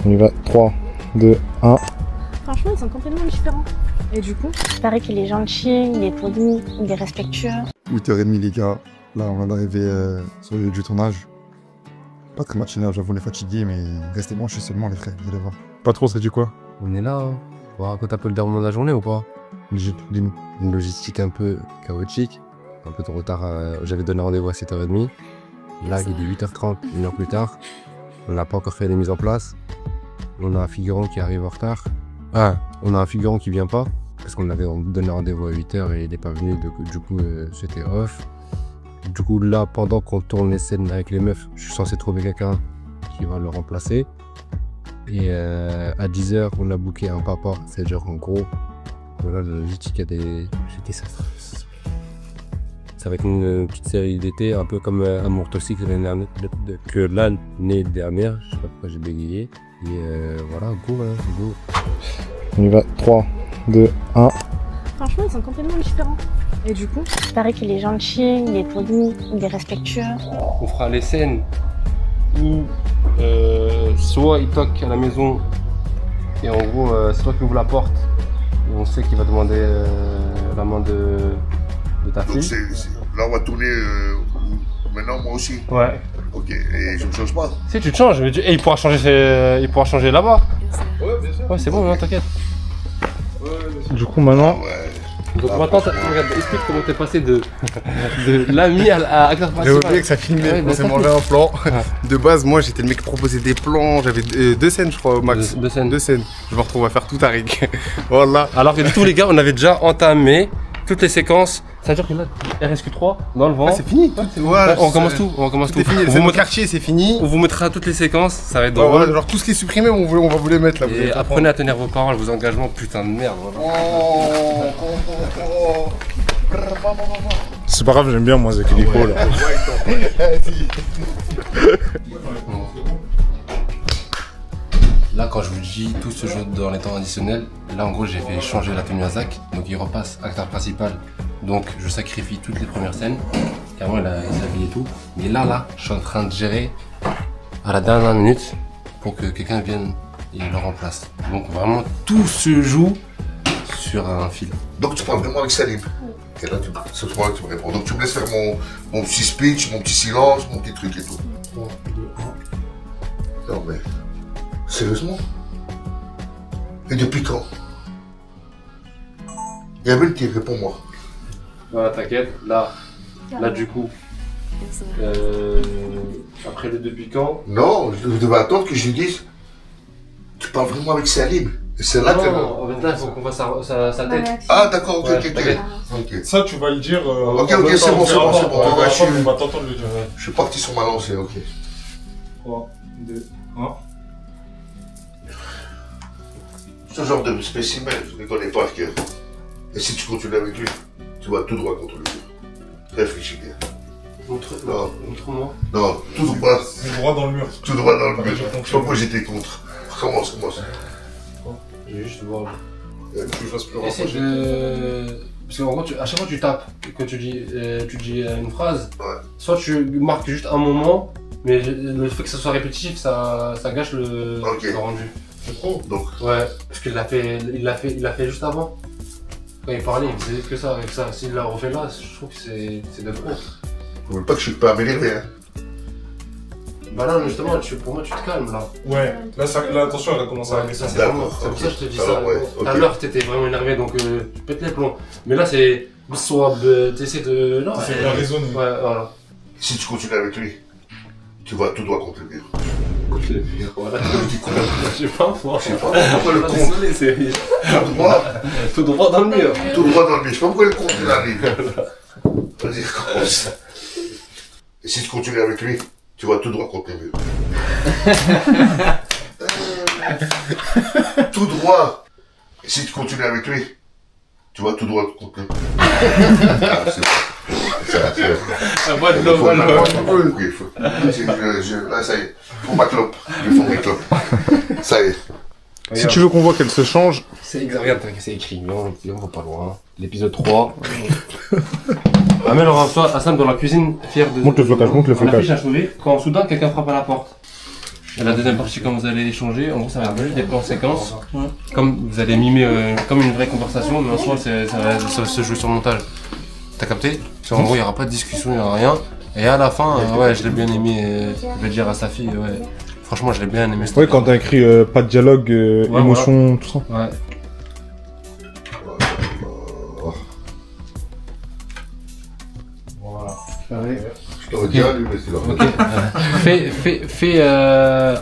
On y va, 3, 2, 1. Franchement, ils sont complètement différents. Et du coup, il paraît qu'il est gentil, il est poli, il est respectueux. 8h30 les gars, là on vient d'arriver sur le lieu du tournage. Pas très matinal, j'avoue on est fatigué, mais restez branchés seulement les frères, vous allez voir. Pas trop, c'est du quoi? On est là, hein. On va raconter un peu le déroulement de la journée ou pas? Legit, dis-nous. Une logistique un peu chaotique, un peu de retard. J'avais donné rendez-vous à 7h30. Là, il est 8h30, une heure plus tard. On n'a pas encore fait les mises en place. On a un figurant qui arrive en retard. Ah, on a un figurant qui vient pas, parce qu'on avait donné rendez-vous à 8h et il n'est pas venu, du coup c'était off. Du coup là, pendant qu'on tourne les scènes avec les meufs, je suis censé trouver quelqu'un qui va le remplacer. Et à 10h, on a booké un papa, c'est-à-dire en gros, voilà, la logistique, il y a des... Ça va être une petite série d'été, un peu comme Amour Toxique que l'année dernière, je sais pas pourquoi j'ai bégayé. Et voilà, go, hein, go. On y va, 3, 2, 1. Franchement, ils sont complètement différents. Et du coup, il paraît qu'il est gentil, il est poli, il est respectueux. On fera les scènes où soit il toque à la maison et en gros c'est toi qui ouvre la porte et on sait qu'il va demander la main de ta fille. Donc là on va tourner maintenant moi aussi. Ouais. Ok, et je ne change pas. Si tu te changes, mais et il pourra changer là-bas. Ouais, bien sûr. Ouais, c'est bon, non, t'inquiète. Du coup, maintenant, Donc maintenant, regarde, explique comment t'es passé de l'ami à acteur J'ai principal. oublié que ça filmait, Ouais, on s'est mangé un plan. De base, moi j'étais le mec qui proposait des plans, j'avais 2 scènes je crois au max. Deux scènes. 2 scènes. Je me retrouve à faire tout Tariq. Voilà. Alors que tous les gars, on avait déjà entamé toutes les séquences. Ça veut dire que là, RSQ3 dans le vent. Ah, c'est fini. Voilà, on recommence tout. On recommence tout. C'est fini, On c'est vous mon quartier, c'est fini. On vous mettra toutes les séquences, ça va être Ouais, drôle. voilà, genre tout ce qui est supprimé, on va vous les mettre là. vous Et allez apprenez à tenir vos paroles, vos engagements, putain de merde. Voilà. c'est pas grave, j'aime bien moi Zach Nico là. Là, quand je vous dis tout se joue dans les temps additionnels, là en gros j'ai fait changer la tenue à Zach, donc il repasse acteur principal, donc je sacrifie toutes les premières scènes, carrément il s'habille et tout, mais là, je suis en train de gérer à la dernière minute pour que quelqu'un vienne et le remplace. Donc vraiment tout se joue sur un fil. Donc tu parles vraiment avec Salim. Et là c'est toi que tu me réponds. Donc tu me laisses faire mon petit speech, mon petit silence, mon petit truc et tout. 3, 2, 1. Non mais, sérieusement? Et depuis quand? Yamel, réponds-moi. Voilà, t'inquiète, là du coup, après le depuis quand? Non, je devais attendre que je lui dise. Tu parles vraiment avec Salim. Et c'est là que... Non, en fait là il faut qu'on fasse sa tête. Ah d'accord, ok, Ouais, ok, t'inquiète. ok. Ça, tu vas le dire. Ok, c'est bon, c'est bon, c'est bon. Ouais, On va t'entendre le dire. je suis parti sur ma lancée, ok. 3, 2, 1. Ce genre de spécimen, je ne connais pas par cœur. Et si tu continues avec lui, tu vas tout droit contre le mur. Réfléchis bien. Montre-moi. Non, tout droit, Droit dans le mur. tout droit dans le mur. Je sais pas pourquoi j'étais contre. Commence. Je vais juste voir. Que je fasse plus Essaye de... Parce qu'en gros, à chaque fois que tu tapes, que tu dis une phrase, Ouais. soit tu marques juste un moment, mais le fait que ça soit répétitif, ça gâche le rendu. C'est trop. Donc, Ouais, parce qu'il l'a fait juste avant. Quand il parlait, il faisait que ça avec ça. S'il l'a refait là, je trouve que c'est de trop. faut même pas que je suis pas à m'énerver, hein. Bah là, justement, pour moi, tu te calmes là. Ouais, là, attention, elle a commencé à baisser. C'est D'accord, pour ça que je te dis ok. ça. Alors, ouais, Tout à ok. l'heure, t'étais vraiment énervé, donc tu pètes les plombs. Mais là, c'est soit t'essaies de. Non, C'est bien raisonné. Ouais, voilà. Si tu continues avec lui, tu vas tout droit contre le mur. Contre le mur. Voilà. Je dis quoi? Je sais pas, moi. Je sais pas. Pourquoi le con? Désolé, c'est Tout droit, tout droit dans le mur. tout droit dans le mur. Je sais pas pourquoi le con il arrive. Vas-y, commence. Et si tu continues avec lui, tu vas tout droit contre le mur. Tout droit. Et si tu continues avec lui, tu vas tout droit contre le mur. Ah, c'est bon. C'est Moi, de l'eau, Oui, il faut. Là, ça y est. Faut ma clope. Il faut mes clopes. Ça y est. Si tu veux qu'on voit qu'elle se change, C'est exact, regarde, c'est écrit, on va pas loin. L'épisode 3. Amel reçoit Hassan dans la cuisine, fier de... monte le flocage, monte le On affiche flocage. un souris quand soudain quelqu'un frappe à la porte. Et la deuxième partie, quand vous allez échanger, en gros, ça va être des plans séquences. Comme vous allez mimer comme une vraie conversation, mais en soi, ça va se jouer sur le montage. T'as capté? En gros, il n'y aura pas de discussion, il n'y aura rien. Et à la fin, ouais, je l'ai bien aimé. Je vais dire à sa fille, ouais. Franchement, je l'ai bien aimé. Ouais, quand t'as écrit pas de dialogue, émotion, tout ça. Ouais. Voilà. Je t'aurais déjà lu, mais c'est là. Fais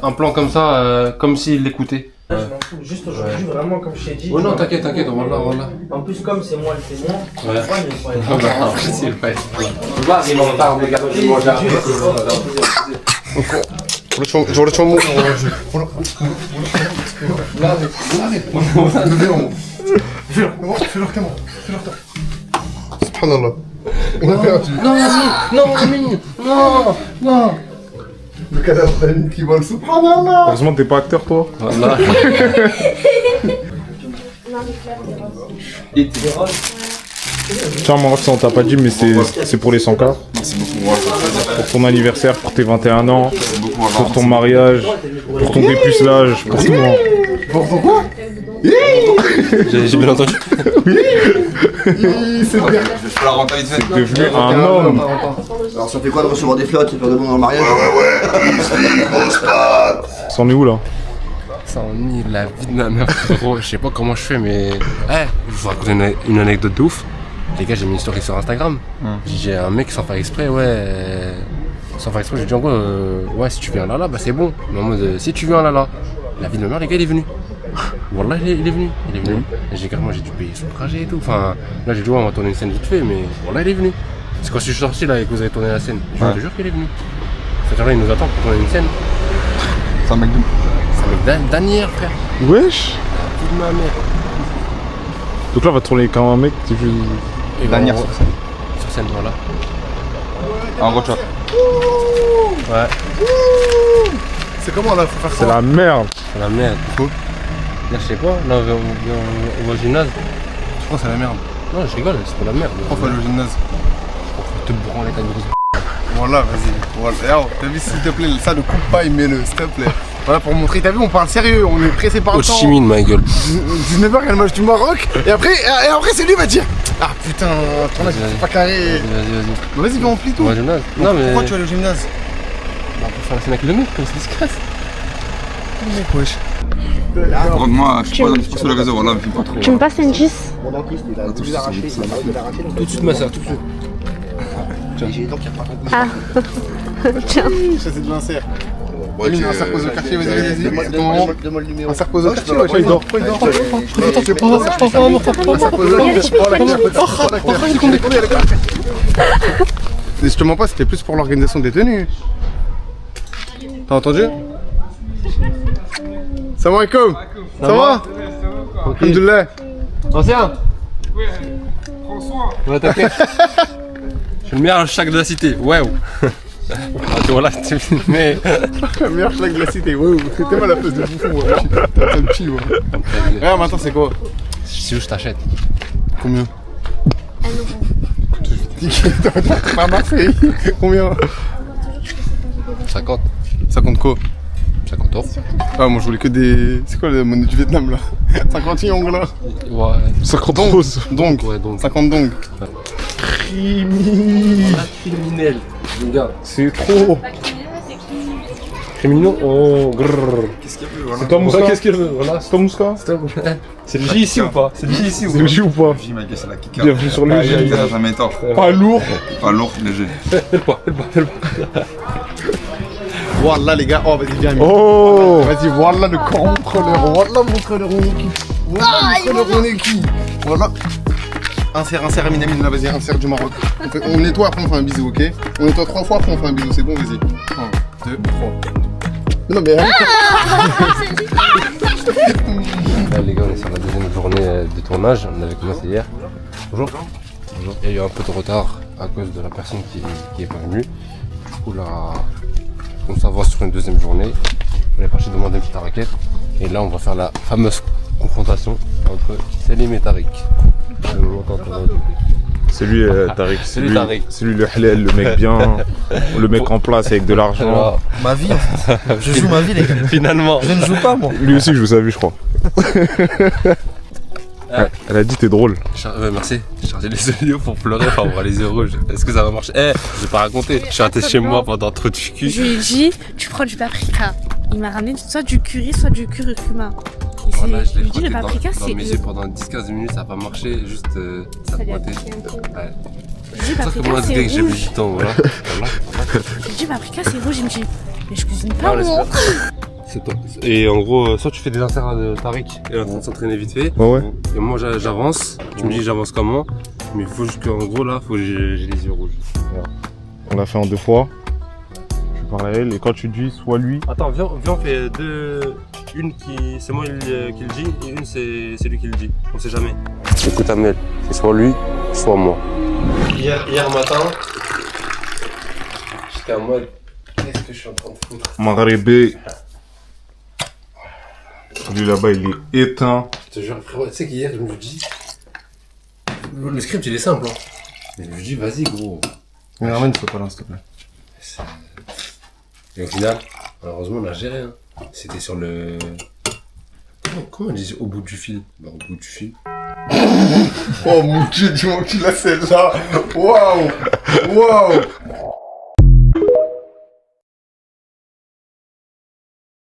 un plan comme ça, comme s'il l'écoutait. Je m'en fous, juste aujourd'hui, vraiment, comme je t'ai dit. Oh non, t'inquiète, voilà. En plus, comme c'est moi le témoin, Ouais. il faut être. C'est pas. Va, il m'en parle, regarde, je mange là. Genre le chameau. Fais-leur comment? Subhanallah. On a perdu. Non. Le cadavre d'Annie qui vole, subhanallah. Heureusement que t'es pas acteur, toi. Voilà. Tiens, Maroc, ça on t'a pas dit, mais c'est pour les 100K. Merci beaucoup, moi, ça fait plaisir. Pour ton anniversaire, pour tes 21 ans, Merci beaucoup, moi, pour ton mariage, pour ton dépucelage, pour tout. Hein. Pour ton quoi? J'ai bien entendu. C'est bien. Je peux la rentrer vite fait. T'es devenu un homme. Alors ça fait quoi de recevoir des fleurs et de faire de bon dans le mariage? Ouais, easy, grosse patte. C'en est où là? Ça ennuie la vie de ma mère, gros. Je sais pas comment je fais, mais. Je vous raconte une anecdote de ouf. Les gars, j'ai mis une story sur Instagram. J'ai un mec sans faire exprès, sans faire exprès, j'ai dit en gros, ouais, si tu viens là, bah c'est bon. Mais en mode, si tu viens là, la vie de ma mère, les gars, il est venu. Wallah, il est venu. Et j'ai carrément, j'ai dû payer son trajet et tout. Enfin, là, j'ai dit, ouais, on va tourner une scène vite fait, mais Wallah, il est venu. C'est quand je suis sorti là et que vous avez tourné la scène. Je te jure qu'il est venu. Cet là il nous attend pour tourner une scène. C'est un mec d'où? C'est un mec d'Anière, frère. Wesh. La vie de ma mère. Donc là, on va tourner quand un mec, tu veux. Et Danière on- sur scène. Sur scène, voilà. En gros, tu vois. Ouais, C'est comment là? Faut faire C'est la merde. c'est la merde. Là, je sais pas, là, on va au gymnase. Je crois que c'est la merde. Non, je rigole, c'est pas la merde. Faut aller au gymnase. Te branler ta grosse. Voilà, vas-y. Voilà. T'as vu, s'il te plaît, ça ne coupe pas et mets-le, s'il te plaît. Voilà, pour montrer, t'as vu, on parle sérieux, on est pressé par Au le temps. chimine, ma gueule. 19h, il y a le match du Maroc, et après c'est lui qui va dire ah putain, ton match Vas-y. c'est pas carré. Vas-y. Vas-y, viens, on plie tout. On va au gymnase. Non, mais. Pourquoi tu vas aller au gymnase? On peut faire la scène avec le mec, comme ça il se casse. Wesh. Par contre, moi, je suis pas sur le réseau, voilà, me filme pas trop. Tu me passes une 10? Mon dentiste, il a voulu l'arracher, il l'a arraché. Tout de suite, ma soeur, tout de suite. J'ai les dents qui repartent. Ah. Tiens. Ça c'est de l'insert. Ouais, Un cerf pose au quartier, vas-y. Donne-moi le numéro. Un cerf pose au quartier, ouais, il dort. Il dort. Je te mens pas, c'était plus pour l'organisation des tenues. T'as entendu? Salam alaikum. Ça va? Alhamdoulilah. Ancien. Oui, François. Ouais, t'inquiète. Je suis le meilleur chac de la cité, ouais. Ah, tu vois là, c'est mais. Le meilleur schlag de la cité, wow, c'était mal la place de bouffon, ouais. T'as un petit, ouais. Regarde, maintenant c'est quoi? Si je t'achète. Combien? T'as Marseille. Combien? 50. 50 quoi? 50 euros. Ah, moi je voulais que des. C'est quoi la monnaie du Vietnam là? 50 yong là? Ouais. 50 roses. Donc, Ouais, donc. 50 dong. Criminel. Regarde. C'est trop. Criminel. Oh, grrr. C'est toi Mouska? Qu'est-ce qu'il veut? Voilà. C'est toi Mouska? C'est le J ici ou pas? C'est le J ici ou C'est le J ou pas? J'ai ma gueule, c'est la kika. Bienvenue sur le J. Ça n'a jamais été. Pas lourd. Pas lourd, léger. Fais-le-pas. Voilà les gars, oh vas-y viens. Oh. Vas-y, voilà le contrôleur, voilà montre-leur on est qui. Voilà montre-leur on est qui. Voilà. Insère Aminamine là, vas-y, insère du Maroc. On nettoie, après on fait un bisou, ok? On nettoie 3 fois, après on fait un bisou, c'est bon, vas-y. 1, 2, 3. Non mais... Là, les gars, on est sur la deuxième journée de tournage. On avait commencé hier. Bonjour. Bonjour. Il y a eu un peu de retard à cause de la personne qui est pas venue. Du coup, là, on s'avance sur une deuxième journée. On est parti demander une petite raquette. Et là, on va faire la fameuse confrontation entre Selim et Tariq. Le moment tant attendu. C'est lui, Tariq. C'est lui, Tariq. C'est lui le halal, le mec bien, le mec en place avec de l'argent. Alors, Ma vie, en fait. Je joue ma vie, les gars. finalement. Je ne joue pas, moi. Lui aussi, je vous avais, je crois. Elle a dit t'es drôle. Merci. J'ai chargé les oignons pour pleurer, pour avoir les yeux rouges. Est-ce que ça va marcher? Je vais pas raconter. Je suis resté chez moi pendant trop de cul. Je lui ai dit, tu prends du paprika. Il m'a ramené soit du curry, soit du curcuma. Voilà, je Je l'ai lui ai dit, le frotté paprika, dans c'est. mes yeux pendant 10-15 minutes, ça a pas marché, juste ça Ça lui a frottait. piqué un peu. Ouais. Je lui ai dit, C'est ça que paprika, moi, c'est que j'ai mis rouge. du temps, voilà. Je lui ai dit, paprika, c'est rouge. Il me dit, mais je cuisine pas, Non, moi. C'est toi. Et en gros, soit tu fais des inserts de Tariq, il est en train de s'entraîner vite fait. Ouais. Et moi j'avance, tu me dis j'avance comment, mais il faut juste qu'en gros là, faut que j'ai les yeux rouges. On l'a fait en 2 fois. Je parle à elle et quand tu dis soit lui. Attends, viens on fait deux. Une qui c'est moi qui le dit et une c'est lui qui le dit. On sait jamais. Écoute Amel, c'est soit lui, soit moi. Hier matin, j'étais en mode qu'est-ce que je suis en train de foutre? Maghrébé. Lui là-bas il est éteint. Je te jure frérot, tu sais qu'hier je me dis. Le script il est simple hein. Mais je me dis vas-y gros. Mais ramène ce pas là, s'il te plaît. Et au final, malheureusement on a géré hein. C'était sur le. Comment on dit au bout du fil? Bah au bout du fil. Oh mon dieu, dis-moi qu'il a celle-là. Waouh. Waouh.